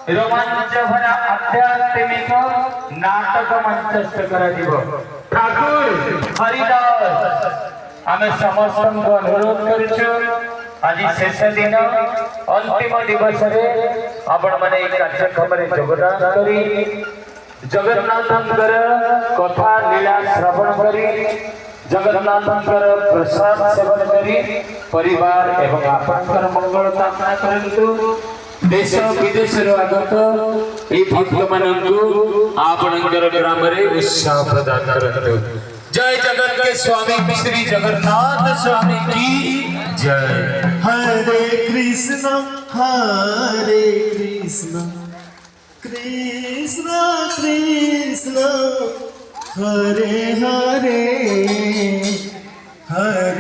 रोमांच भरा आध्यात्मिक नाटक मंचस्थ कराଯିव ठाकुर हरिदास आमे समस्त अनुरोध करूछु आज शेष दिन अंतिम दिवस रे आपण माने एक कार्यक्रम रे योगदान करी जगन्नाथंकर कथा लीला श्रवण करी जगन्नाथंकर प्रसाद सेवन करी परिवार एवं आपनकर मंगल कामना करंतु देश विदेश आगत ये भक्त मानू आपणकर ग्राम रे उत्साह प्रदान करंतु। जय जगत के स्वामी श्री जगन्नाथ स्वामी की जय। हरे कृष्ण कृष्ण कृष्ण हरे हरे हरे